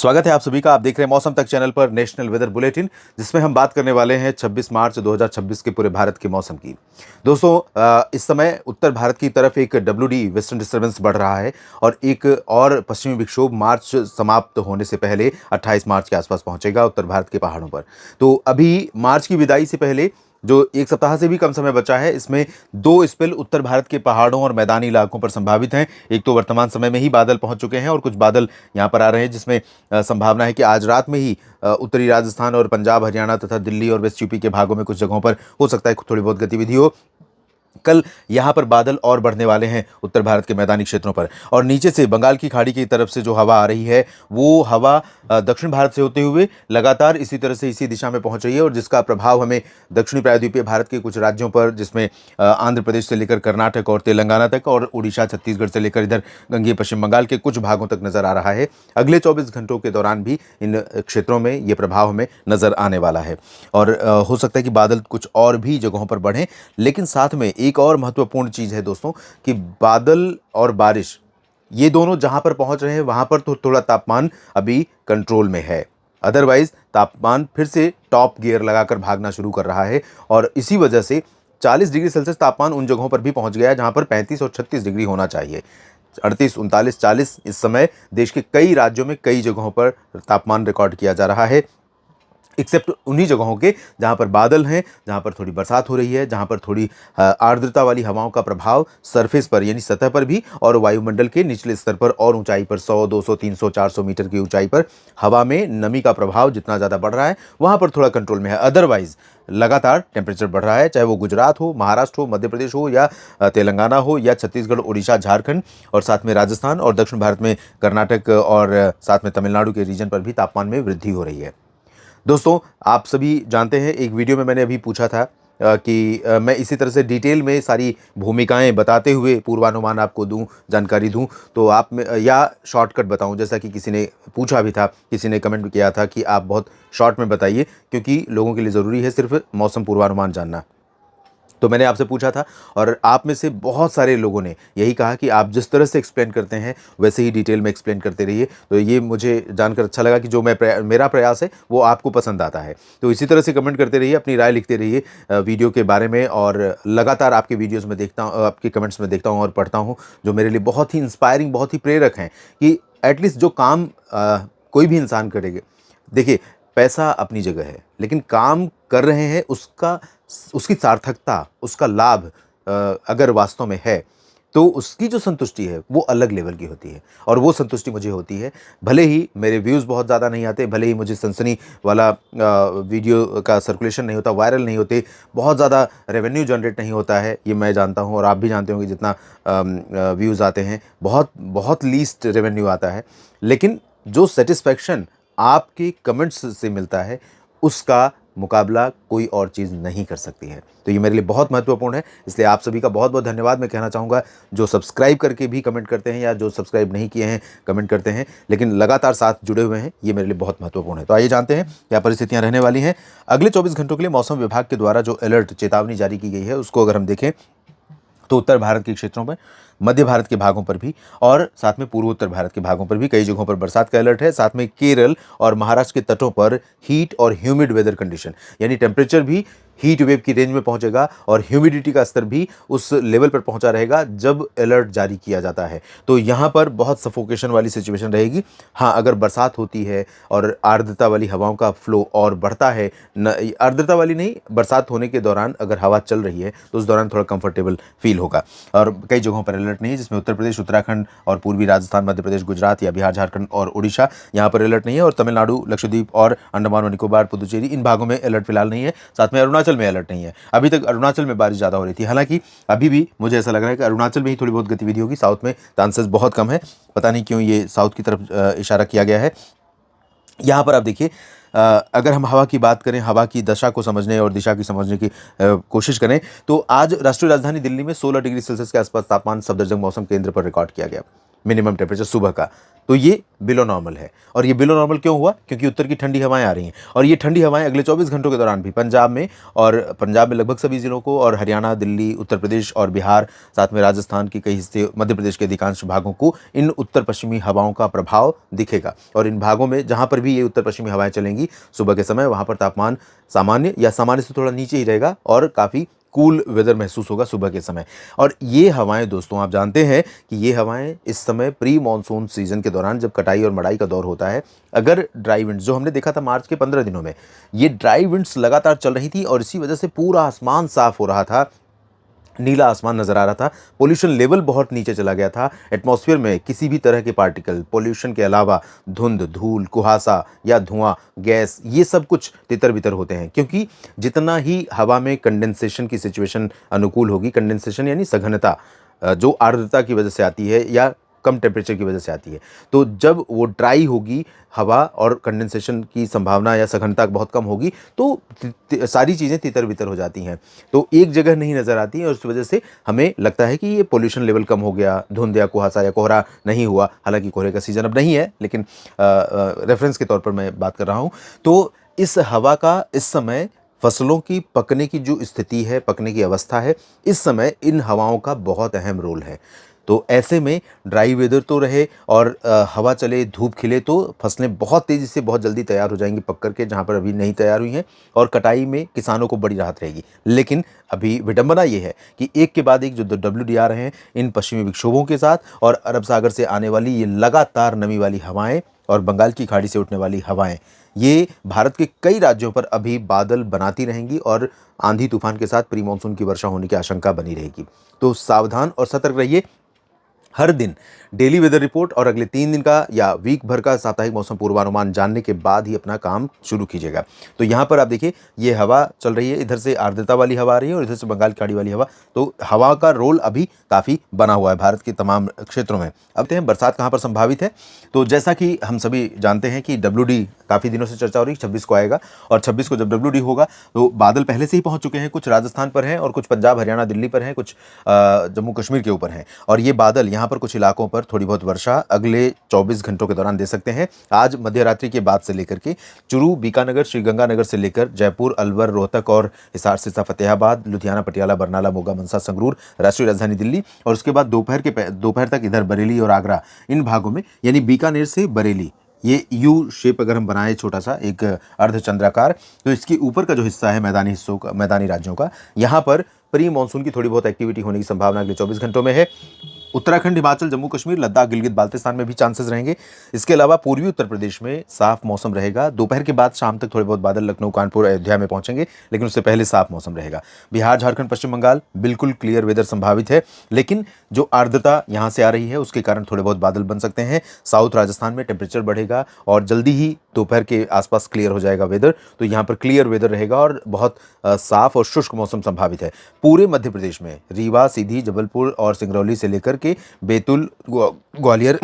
स्वागत है आप सभी का। आप देख रहे हैं मौसम तक चैनल पर नेशनल वेदर बुलेटिन, जिसमें हम बात करने वाले हैं 26 मार्च 2026 के पूरे भारत के मौसम की। दोस्तों, इस समय उत्तर भारत की तरफ एक डब्ल्यूडी वेस्टर्न डिस्टर्बेंस बढ़ रहा है और एक और पश्चिमी विक्षोभ मार्च समाप्त होने से पहले 28 मार्च के आसपास पहुंचेगा उत्तर भारत के पहाड़ों पर। तो अभी मार्च की विदाई से पहले जो एक सप्ताह से भी कम समय बचा है, इसमें दो स्पेल उत्तर भारत के पहाड़ों और मैदानी इलाकों पर संभावित हैं। एक तो वर्तमान समय में ही बादल पहुंच चुके हैं और कुछ बादल यहां पर आ रहे हैं, जिसमें संभावना है कि आज रात में ही उत्तरी राजस्थान और पंजाब, हरियाणा तथा दिल्ली और वेस्ट यूपी के भागों में कुछ जगहों पर हो सकता है थोड़ी बहुत गतिविधि हो। कल यहां पर बादल और बढ़ने वाले हैं उत्तर भारत के मैदानी क्षेत्रों पर, और नीचे से बंगाल की खाड़ी की तरफ से जो हवा आ रही है, वो हवा दक्षिण भारत से होते हुए लगातार इसी तरह से इसी दिशा में पहुंच रही है, और जिसका प्रभाव हमें दक्षिणी प्रायद्वीपीय भारत के कुछ राज्यों पर, जिसमें आंध्र प्रदेश से लेकर कर्नाटक और तेलंगाना तक, और उड़ीसा, छत्तीसगढ़ से लेकर इधर गंगेय पश्चिम बंगाल के कुछ भागों तक नजर आ रहा है। अगले 24 घंटों के दौरान भी इन क्षेत्रों में ये प्रभाव हमें नजर आने वाला है, और हो सकता है कि बादल कुछ और भी जगहों पर बढ़ें। लेकिन साथ में एक और महत्वपूर्ण चीज़ है दोस्तों, कि बादल और बारिश ये दोनों जहां पर पहुंच रहे हैं, वहां पर तो थोड़ा तापमान अभी कंट्रोल में है। अदरवाइज तापमान फिर से टॉप गियर लगाकर भागना शुरू कर रहा है, और इसी वजह से 40 डिग्री सेल्सियस तापमान उन जगहों पर भी पहुंच गया है जहां पर 35 और 36 डिग्री होना चाहिए। 38, 39, 40 इस समय देश के कई राज्यों में कई जगहों पर तापमान रिकॉर्ड किया जा रहा है, एक्सेप्ट उन्हीं जगहों के जहां पर बादल हैं, जहां पर थोड़ी बरसात हो रही है, जहां पर थोड़ी आर्द्रता वाली हवाओं का प्रभाव सरफेस पर यानी सतह पर भी, और वायुमंडल के निचले स्तर पर और ऊंचाई पर 100, 200, 300, 400 मीटर की ऊंचाई पर हवा में नमी का प्रभाव जितना ज़्यादा बढ़ रहा है, वहां पर थोड़ा कंट्रोल में है। अदरवाइज लगातार टेम्परेचर बढ़ रहा है, चाहे वो गुजरात हो, महाराष्ट्र हो, मध्य प्रदेश हो, या तेलंगाना हो, या छत्तीसगढ़, उड़ीसा, झारखंड, और साथ में राजस्थान और दक्षिण भारत में कर्नाटक और साथ में तमिलनाडु के रीजन पर भी तापमान में वृद्धि हो रही है। दोस्तों, आप सभी जानते हैं, एक वीडियो में मैंने अभी पूछा था कि मैं इसी तरह से डिटेल में सारी भूमिकाएं बताते हुए पूर्वानुमान आपको दूं, जानकारी दूं, तो आप में या शॉर्टकट बताऊं, जैसा कि किसी ने पूछा भी था, किसी ने कमेंट भी किया था कि आप बहुत शॉर्ट में बताइए, क्योंकि लोगों के लिए ज़रूरी है सिर्फ मौसम पूर्वानुमान जानना। तो मैंने आपसे पूछा था, और आप में से बहुत सारे लोगों ने यही कहा कि आप जिस तरह से एक्सप्लेन करते हैं वैसे ही डिटेल में एक्सप्लेन करते रहिए। तो ये मुझे जानकर अच्छा लगा कि जो मेरा प्रयास है वो आपको पसंद आता है। तो इसी तरह से कमेंट करते रहिए, अपनी राय लिखते रहिए वीडियो के बारे में, और लगातार आपके वीडियोज़ में देखता हूँ, आपके कमेंट्स में देखता हूँ और पढ़ता हूँ, जो मेरे लिए बहुत ही इंस्पायरिंग, बहुत ही प्रेरक हैं कि एटलीस्ट जो काम कोई भी इंसान करेगा। देखिए, पैसा अपनी जगह है, लेकिन काम कर रहे हैं उसकी सार्थकता, उसका लाभ अगर वास्तव में है, तो उसकी जो संतुष्टि है वो अलग लेवल की होती है, और वो संतुष्टि मुझे होती है। भले ही मेरे व्यूज़ बहुत ज़्यादा नहीं आते, भले ही मुझे सनसनी वाला वीडियो का सर्कुलेशन नहीं होता, वायरल नहीं होते, बहुत ज़्यादा रेवेन्यू जनरेट नहीं होता है, ये मैं जानता हूँ, और आप भी जानते होंगे जितना व्यूज़ आते हैं, बहुत बहुत लीस्ट रेवेन्यू आता है। लेकिन जो सेटिस्फैक्शन आपके कमेंट्स से मिलता है, उसका मुकाबला कोई और चीज़ नहीं कर सकती है। तो ये मेरे लिए बहुत महत्वपूर्ण है, इसलिए आप सभी का बहुत बहुत धन्यवाद मैं कहना चाहूँगा, जो सब्सक्राइब करके भी कमेंट करते हैं, या जो सब्सक्राइब नहीं किए हैं कमेंट करते हैं, लेकिन लगातार साथ जुड़े हुए हैं, ये मेरे लिए बहुत महत्वपूर्ण है। तो आइए जानते हैं क्या परिस्थितियाँ रहने वाली हैं अगले 24 घंटों के लिए। मौसम विभाग के द्वारा जो अलर्ट, चेतावनी जारी की गई है, उसको अगर हम देखें तो उत्तर भारत के क्षेत्रों पर, मध्य भारत के भागों पर भी, और साथ में पूर्वोत्तर भारत के भागों पर भी कई जगहों पर बरसात का अलर्ट है। साथ में केरल और महाराष्ट्र के तटों पर हीट और ह्यूमिड वेदर कंडीशन, यानी टेम्परेचर भी हीट वेव की रेंज में पहुंचेगा, और ह्यूमिडिटी का स्तर भी उस लेवल पर पहुंचा रहेगा जब अलर्ट जारी किया जाता है। तो यहाँ पर बहुत सफोकेशन वाली सिचुएशन रहेगी। हाँ, अगर बरसात होती है और आर्द्रता वाली हवाओं का फ्लो और बढ़ता है, आर्द्रता वाली नहीं, बरसात होने के दौरान अगर हवा चल रही है तो उस दौरान थोड़ा कंफर्टेबल फील होगा। और कई जगहों पर अलर्ट नहीं है, जिसमें उत्तर प्रदेश, उत्तराखंड और पूर्वी राजस्थान, मध्य प्रदेश, गुजरात या बिहार, झारखंड और उड़ीसा, यहाँ पर अलर्ट नहीं है। और तमिलनाडु, लक्षद्वीप और अंडमान और निकोबार, पुदुचेरी, इन भागों में अलर्ट फिलहाल नहीं है। साथ में अरुणाचल में अलर्ट नहीं है। अभी तक अरुणाचल में बारिश ज़्यादा हो रही थी, हालांकि अभी भी मुझे ऐसा लग रहा है कि अरुणाचल में ही थोड़ी बहुत गतिविधि होगी, साउथ में चांसेस बहुत कम है। पता नहीं क्यों ये साउथ की तरफ इशारा किया गया है। यहाँ पर आप देखिए, अगर हम हवा की बात करें, हवा की दशा को समझने और दिशा की समझने की कोशिश करें, तो आज राष्ट्रीय राजधानी दिल्ली में 16 डिग्री सेल्सियस के आसपास तापमान सफदरजंग मौसम केंद्र पर रिकॉर्ड किया गया। मिनिमम टेम्परेचर सुबह का, तो ये बिलो नॉर्मल है। और ये बिलो नॉर्मल क्यों हुआ? क्योंकि उत्तर की ठंडी हवाएं आ रही हैं, और ये ठंडी हवाएं अगले 24 घंटों के दौरान भी पंजाब में लगभग सभी जिलों को, और हरियाणा, दिल्ली, उत्तर प्रदेश और बिहार, साथ में राजस्थान के कई हिस्से, मध्य प्रदेश के अधिकांश भागों को इन उत्तर पश्चिमी हवाओं का प्रभाव दिखेगा। और इन भागों में जहां पर भी ये उत्तर पश्चिमी हवाएं चलेंगी सुबह के समय, वहां पर तापमान सामान्य या सामान्य से थोड़ा नीचे ही रहेगा और काफ़ी कूल वेदर महसूस होगा सुबह के समय। और ये हवाएं दोस्तों, आप जानते हैं कि ये हवाएं इस समय प्री मॉनसून सीजन के दौरान, जब कटाई और मड़ाई का दौर होता है, अगर ड्राई विंड्स जो हमने देखा था मार्च के 15 दिनों में, ये ड्राई विंड्स लगातार चल रही थी और इसी वजह से पूरा आसमान साफ हो रहा था, नीला आसमान नजर आ रहा था, पोल्यूशन लेवल बहुत नीचे चला गया था, एटमॉस्फेयर में किसी भी तरह के पार्टिकल, पोल्यूशन के अलावा धुंध, धूल, कुहासा या धुआं, गैस, ये सब कुछ तितर बितर होते हैं। क्योंकि जितना ही हवा में कंडेंसेशन की सिचुएशन अनुकूल होगी, कंडेंसेशन यानी सघनता, जो आर्द्रता की वजह से आती है या कम टेम्परेचर की वजह से आती है, तो जब वो ड्राई होगी हवा और कंडेंसेशन की संभावना या सघनता बहुत कम होगी, तो सारी चीज़ें तितर बितर हो जाती हैं, तो एक जगह नहीं नज़र आती हैं, और उस वजह से हमें लगता है कि ये पोल्यूशन लेवल कम हो गया, धुंध या कुहासा या कोहरा नहीं हुआ। हालांकि कोहरे का सीज़न अब नहीं है, लेकिन रेफरेंस के तौर पर मैं बात कर रहा हूँ। तो इस हवा का इस समय फसलों की पकने की जो स्थिति है, पकने की अवस्था है, इस समय इन हवाओं का बहुत अहम रोल है। तो ऐसे में ड्राई वेदर तो रहे और हवा चले, धूप खिले, तो फसलें बहुत तेज़ी से बहुत जल्दी तैयार हो जाएंगी पक करके, जहाँ पर अभी नहीं तैयार हुई हैं, और कटाई में किसानों को बड़ी राहत रहेगी। लेकिन अभी विडंबना ये है कि एक के बाद एक जो WD आ रहे हैं इन पश्चिमी विक्षोभों के साथ, और अरब सागर से आने वाली ये लगातार नमी वाली हवाएं और बंगाल की खाड़ी से उठने वाली हवाएं, ये भारत के कई राज्यों पर अभी बादल बनाती रहेंगी और आंधी तूफान के साथ प्री मानसून की वर्षा होने की आशंका बनी रहेगी। तो सावधान और सतर्क रहिए। हर दिन डेली वेदर रिपोर्ट और अगले 3 दिन का या वीक भर का साप्ताहिक मौसम पूर्वानुमान जानने के बाद ही अपना काम शुरू कीजिएगा। तो यहाँ पर आप देखिए, ये हवा चल रही है, इधर से आर्द्रता वाली हवा आ रही है और इधर से बंगाल की खाड़ी वाली हवा, तो हवा का रोल अभी काफ़ी बना हुआ है भारत के तमाम क्षेत्रों में। अब देखते हैं बरसात कहाँ पर संभावित है। तो जैसा कि हम सभी जानते हैं कि WD काफ़ी दिनों से चर्चा हो रही है, 26 को आएगा, और 26 को जब WD होगा तो बादल पहले से ही पहुँच चुके हैं, कुछ राजस्थान पर हैं और कुछ पंजाब, हरियाणा, दिल्ली पर हैं, कुछ जम्मू कश्मीर के ऊपर हैं, और ये बादल यहाँ पर कुछ इलाकों पर थोड़ी बहुत वर्षा अगले 24 घंटों के दौरान दे सकते हैं। आज मध्य रात्रि के बाद से लेकर के चुरू, बीकानेर, श्रीगंगानगर से लेकर जयपुर, अलवर, रोहतक और हिसार, सिरसा, फतेहाबाद, लुधियाना, पटियाला, बरनाला, मोगा, मनसा, संगरूर, राष्ट्रीय राजधानी दिल्ली, और उसके बाद दोपहर तक इधर बरेली और आगरा, इन भागों में, यानी बीकानेर से बरेली, ये यू शेप अगर हम बनाए छोटा सा एक अर्धचंद्राकार, तो इसके ऊपर का जो हिस्सा है मैदानी हिस्सों का, मैदानी राज्यों का, यहाँ पर प्री मानसून की थोड़ी बहुत एक्टिविटी होने की संभावना अगले 24 घंटों में है। उत्तराखंड, हिमाचल, जम्मू कश्मीर, लद्दाख, गिलगित बाल्टिस्तान में भी चांसेस रहेंगे। इसके अलावा पूर्वी उत्तर प्रदेश में साफ मौसम रहेगा। दोपहर के बाद शाम तक थोड़े बहुत बादल लखनऊ, कानपुर, अयोध्या में पहुंचेंगे, लेकिन उससे पहले साफ मौसम रहेगा। बिहार, झारखंड, पश्चिम बंगाल बिल्कुल क्लियर वेदर संभावित है, लेकिन जो आर्द्रता यहाँ से आ रही है उसके कारण थोड़े बहुत बादल बन सकते हैं। साउथ राजस्थान में टेम्परेचर बढ़ेगा और जल्दी ही दोपहर के आसपास क्लियर हो जाएगा वेदर, तो यहाँ पर क्लियर वेदर रहेगा और बहुत साफ और शुष्क मौसम संभावित है। पूरे मध्य प्रदेश में रीवा, सीधी, जबलपुर और सिंगरौली से लेकर के बैतूल, ग्वालियर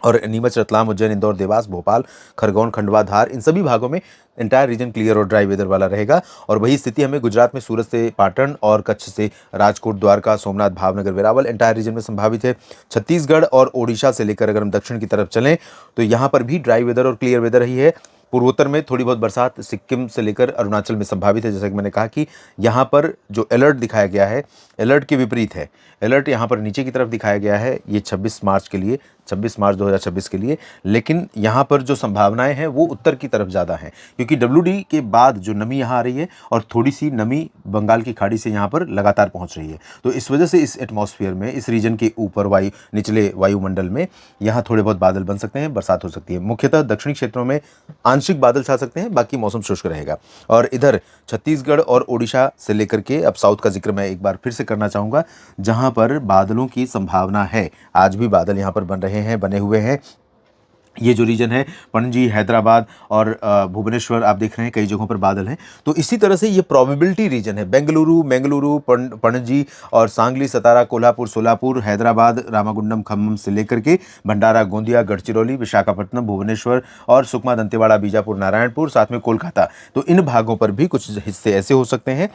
और नीमच, रतलाम, उज्जैन, इंदौर, देवास, भोपाल, खरगोन, खंडवा, धार, इन सभी भागों में एंटायर रीजन क्लियर और ड्राई वेदर वाला रहेगा। और वही स्थिति हमें गुजरात में सूरत से पाटन और कच्छ से राजकोट, द्वारका, सोमनाथ, भावनगर, वेरावल एंटायर रीजन में संभावित है। छत्तीसगढ़ और ओडिशा से लेकर अगर हम दक्षिण की तरफ चलें तो यहाँ पर भी ड्राई वेदर और क्लियर वेदर रही है। पूर्वोत्तर में थोड़ी बहुत बरसात सिक्किम से लेकर अरुणाचल में संभावित है। जैसा कि मैंने कहा कि यहाँ पर जो अलर्ट दिखाया गया है, अलर्ट के विपरीत है। अलर्ट यहाँ पर नीचे की तरफ दिखाया गया है, ये 26 मार्च के लिए, 26 मार्च 2026 के लिए, लेकिन यहाँ पर जो संभावनाएं हैं वो उत्तर की तरफ ज़्यादा हैं, क्योंकि WD के बाद जो नमी यहाँ आ रही है और थोड़ी सी नमी बंगाल की खाड़ी से यहाँ पर लगातार पहुँच रही है, तो इस वजह से इस एटमॉस्फेयर में, इस रीजन के ऊपर निचले वायुमंडल में यहाँ थोड़े बहुत बादल बन सकते हैं, बरसात हो सकती है। मुख्यतः दक्षिणी क्षेत्रों में आंशिक बादल छा सकते हैं, बाकी मौसम शुष्क रहेगा। और इधर छत्तीसगढ़ और ओडिशा से लेकर के अब साउथ का जिक्र मैं एक बार फिर से करना चाहूँगा, जहाँ पर बादलों की संभावना है। आज भी बादल यहाँ पर बने हुए हैं, ये जो रीजन है पणजी, हैदराबाद और भुवनेश्वर, आप देख रहे हैं कई जगहों पर बादल हैं। तो इसी तरह से ये प्रोबेबिलिटी रीजन है, बेंगलुरु, मंगलुरु, पणजी और सांगली, सतारा, कोल्हापुर, सोलापुर, हैदराबाद, रामागुंडम, खम्मम से लेकर के भंडारा, गोंदिया, गढ़चिरौली, विशाखापट्टनम, भुवनेश्वर और सुकमा, दंतेवाड़ा, बीजापुर, नारायणपुर, साथ में कोलकाता। तो इन भागों पर भी कुछ हिस्से ऐसे हो सकते हैं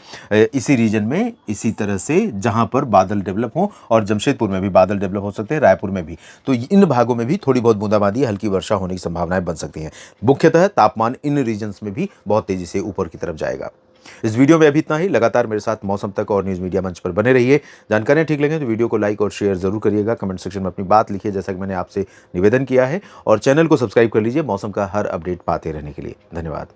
इसी रीजन में, इसी तरह से जहां पर बादल डेवलप हो, और जमशेदपुर में भी बादल डेवलप हो सकते हैं, रायपुर में भी। तो इन भागों में भी थोड़ी बहुत बूंदाबांदी, हल्की वर्षा होने की संभावनाएं बन सकती हैं। मुख्यतः तापमान इन रीजन्स में भी बहुत तेजी से ऊपर की तरफ जाएगा। इस वीडियो में अभी इतना ही। लगातार मेरे साथ मौसम तक और न्यूज़ मीडिया मंच पर बने रहिए। जानकारियां ठीक लगे तो वीडियो को लाइक और शेयर जरूर करिएगा। कमेंट सेक्शन में अपनी बात लिखिए, जैसा कि मैंने आपसे निवेदन किया है, और चैनल को सब्सक्राइब कर लीजिए मौसम का हर अपडेट पाते रहने के लिए। धन्यवाद।